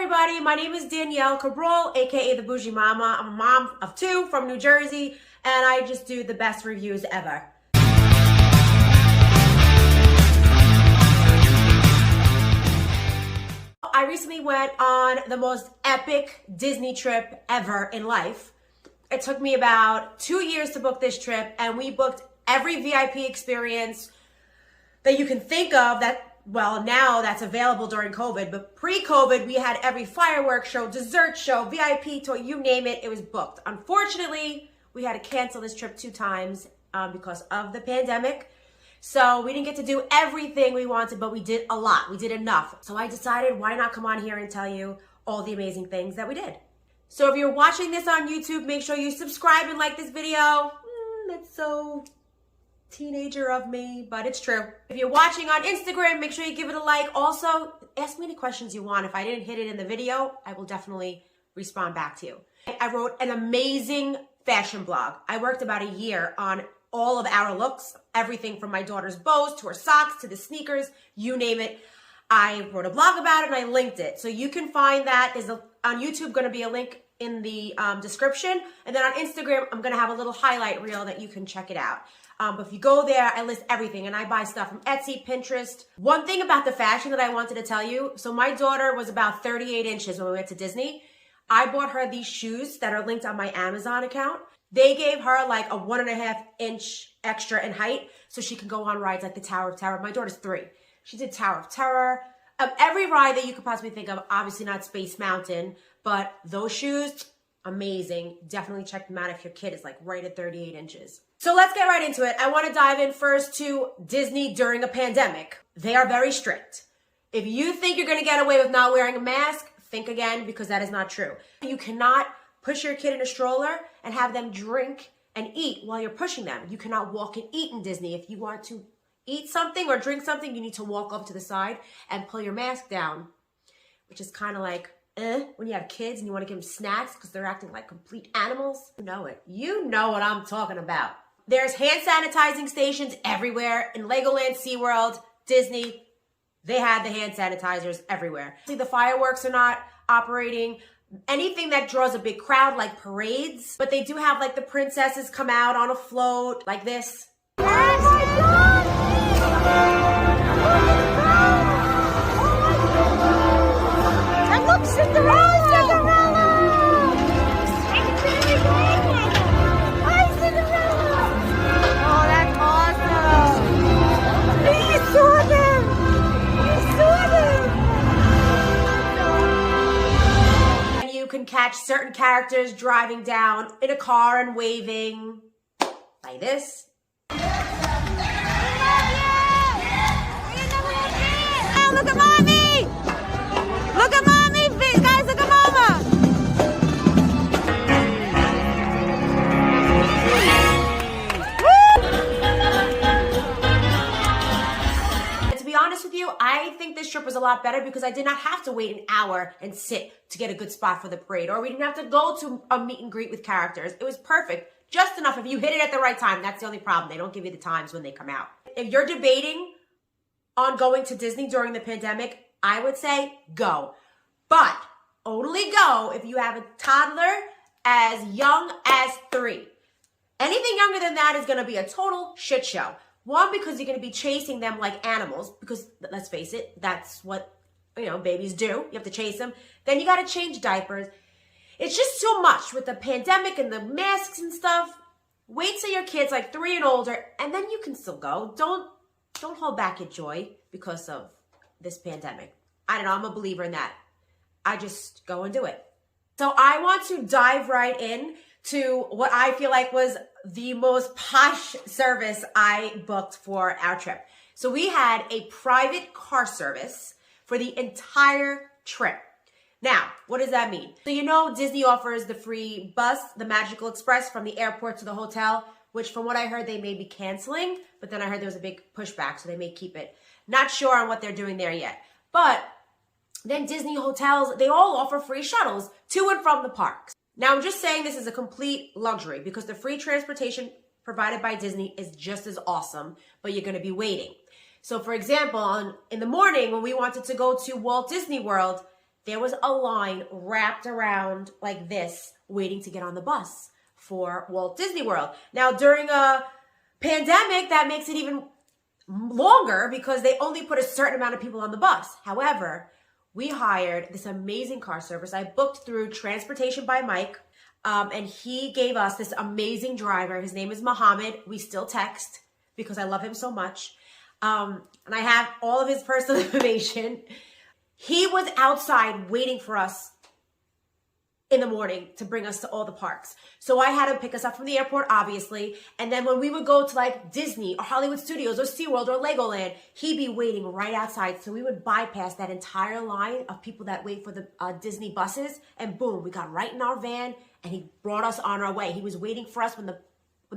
everybody, my name is Danielle Cabral, aka the Bougie Mama. I'm a mom of two from New Jersey, and I just do the best reviews ever. I recently went on the most epic Disney trip ever in life. It took me about 2 years to book this trip, and we booked every VIP experience that you can think of now that's available during COVID, but pre-COVID, we had every fireworks show, dessert show, VIP tour, you name it, it was booked. Unfortunately, we had to cancel this trip 2 times because of the pandemic. So we didn't get to do everything we wanted, but we did a lot. We did enough. So I decided, why not come on here and tell you all the amazing things that we did. So if you're watching this on YouTube, make sure you subscribe and like this video. That's so teenager of me, but it's true. If you're watching on Instagram, make sure you give it a like. Also, ask me any questions you want. If I didn't hit it in the video, I will definitely respond back to you. I wrote an amazing fashion blog. I worked about a year on all of our looks, everything from my daughter's bows to her socks to the sneakers, you name it. I wrote a blog about it and I linked it. So you can find that. There's on YouTube going to be a link in the description. And then on Instagram, I'm going to have a little highlight reel that you can check it out. But if you go there, I list everything, and I buy stuff from Etsy, Pinterest. One thing about the fashion that I wanted to tell you, so my daughter was about 38 inches when we went to Disney. I bought her these shoes that are linked on my Amazon account. They gave her like a 1.5 inch extra in height, so she can go on rides like the Tower of Terror. My daughter's 3. She did Tower of Terror. Every ride that you could possibly think of, obviously not Space Mountain, but those shoes, amazing. Definitely check them out if your kid is like right at 38 inches. So let's get right into it. I want to dive in first to Disney during a pandemic. They are very strict. If you think you're going to get away with not wearing a mask, think again, because that is not true. You cannot push your kid in a stroller and have them drink and eat while you're pushing them. You cannot walk and eat in Disney. If you want to eat something or drink something, you need to walk over to the side and pull your mask down, which is kind of like, when you have kids and you want to give them snacks because they're acting like complete animals. You know it. You know what I'm talking about. There's hand sanitizing stations everywhere. In Legoland, SeaWorld, Disney, they had the hand sanitizers everywhere. See, the fireworks are not operating. Anything that draws a big crowd, like parades. But they do have like the princesses come out on a float like this. Oh my God! And look, Cinderella! Can catch certain characters driving down in a car and waving like this. Look at mommy! Look at mommy! Guys, look at mama! And to be honest with you, I think this trip was a lot better because I did not have to wait an hour and sit to get a good spot for the parade, or we didn't have to go to a meet and greet with characters. It was perfect, just enough if you hit it at the right time. That's the only problem. They don't give you the times when they come out. If you're debating on going to Disney during the pandemic, I would say go. But only go if you have a toddler as young as 3. Anything younger than that is going to be a total shit show. One, because you're going to be chasing them like animals, because let's face it, that's what babies do. You have to chase them. Then you got to change diapers. It's just too much with the pandemic and the masks and stuff. Wait till your kid's like 3 and older, and then you can still go. Don't hold back your joy because of this pandemic. I don't know. I'm a believer in that. I just go and do it. So I want to dive right in to what I feel like was the most posh service I booked for our trip. So we had a private car service for the entire trip. Now, what does that mean? So Disney offers the free bus, the Magical Express, from the airport to the hotel, which from what I heard, they may be canceling, but then I heard there was a big pushback, so they may keep it. Not sure on what they're doing there yet. But then Disney hotels, they all offer free shuttles to and from the parks. Now, I'm just saying this is a complete luxury because the free transportation provided by Disney is just as awesome, but you're going to be waiting. So for example, in the morning when we wanted to go to Walt Disney World, there was a line wrapped around like this, waiting to get on the bus for Walt Disney World. Now, during a pandemic, that makes it even longer because they only put a certain amount of people on the bus. However, we hired this amazing car service. I booked through Transportation by Mike, and he gave us this amazing driver. His name is Muhammad. We still text because I love him so much. And I have all of his personal information. He was outside waiting for us in the morning to bring us to all the parks. So I had him pick us up from the airport, obviously. And then when we would go to like Disney or Hollywood Studios or SeaWorld or Legoland, he'd be waiting right outside. So we would bypass that entire line of people that wait for the Disney buses. And boom, we got right in our van and he brought us on our way. He was waiting for us when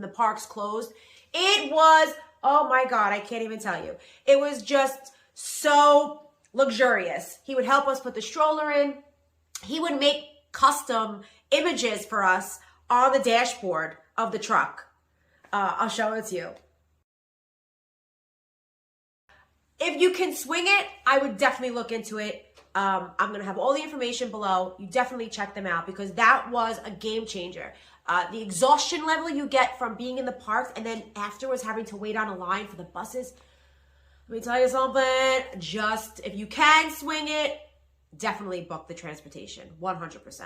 the parks closed. It was, oh my God, I can't even tell you. It was just so luxurious. He would help us put the stroller in. He would make custom images for us on the dashboard of the truck. I'll show it to you. If you can swing it, I would definitely look into it. I'm going to have all the information below. You definitely check them out because that was a game changer. The exhaustion level you get from being in the parks and then afterwards having to wait on a line for the buses. Let me tell you something. Just if you can swing it, definitely book the transportation, 100%.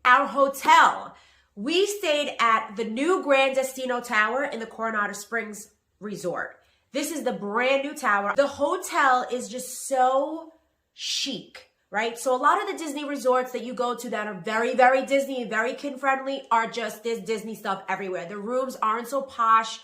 Our hotel, we stayed at the new Gran Destino Tower in the Coronado Springs Resort. This is the brand new tower. The hotel is just so chic, right? So a lot of the Disney resorts that you go to that are very, very Disney and very kid-friendly are just, there's Disney stuff everywhere. The rooms aren't so posh.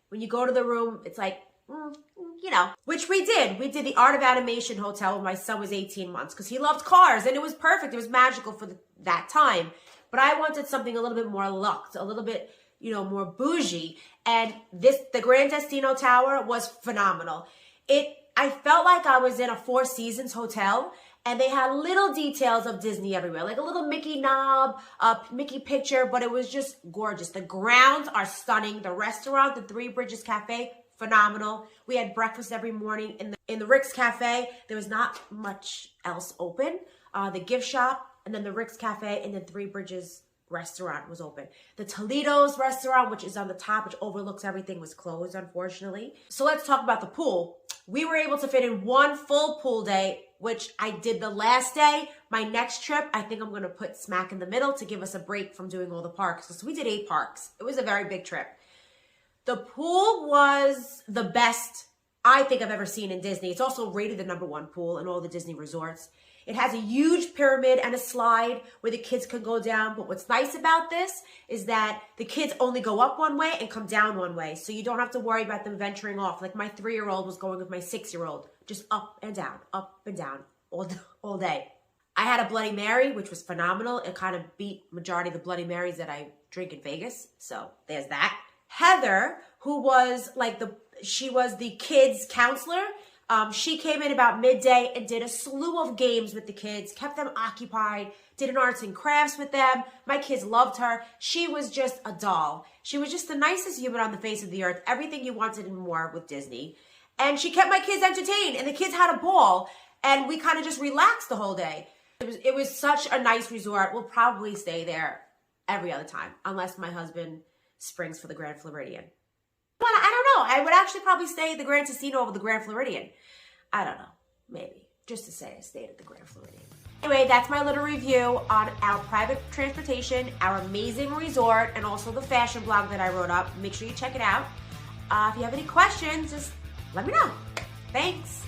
When you go to the room, it's like, you know, which we did. We did the Art of Animation Hotel when my son was 18 months because he loved cars and it was perfect. It was magical for that time. But I wanted something a little bit more luxe, a little bit, you know, more bougie. And the Gran Destino Tower was phenomenal. I felt like I was in a Four Seasons hotel and they had little details of Disney everywhere, like a little Mickey knob, a Mickey picture, but it was just gorgeous. The grounds are stunning. The restaurant, the Three Bridges Cafe, phenomenal. We had breakfast every morning in the Rick's Cafe. There was not much else open. The gift shop and then the Rick's Cafe and then Three Bridges restaurant was open. The Toledo's restaurant, which is on the top, which overlooks everything, was closed, unfortunately. So let's talk about the pool. We were able to fit in one full pool day, which I did the last day. My next trip, I think I'm going to put smack in the middle to give us a break from doing all the parks. So we did 8 parks. It was a very big trip. The pool was the best I think I've ever seen in Disney. It's also rated the #1 pool in all the Disney resorts. It has a huge pyramid and a slide where the kids can go down. But what's nice about this is that the kids only go up one way and come down one way. So you don't have to worry about them venturing off. Like my 3-year-old was going with my 6-year-old, just up and down all day. I had a Bloody Mary, which was phenomenal. It kind of beat majority of the Bloody Marys that I drink in Vegas. So there's that. Heather, who was she was the kids counselor. She came in about midday and did a slew of games with the kids, kept them occupied, did an arts and crafts with them. My kids loved her. She was just a doll. She was just the nicest human on the face of the earth. Everything you wanted and more with Disney. And she kept my kids entertained and the kids had a ball and we kind of just relaxed the whole day. It was such a nice resort. We'll probably stay there every other time unless my husband springs for the Grand Floridian. But I don't know. I would actually probably stay at the Grand Destino over the Grand Floridian. I don't know. Maybe. Just to say I stayed at the Grand Floridian. Anyway, that's my little review on our private transportation, our amazing resort, and also the fashion blog that I wrote up. Make sure you check it out. If you have any questions, just let me know. Thanks.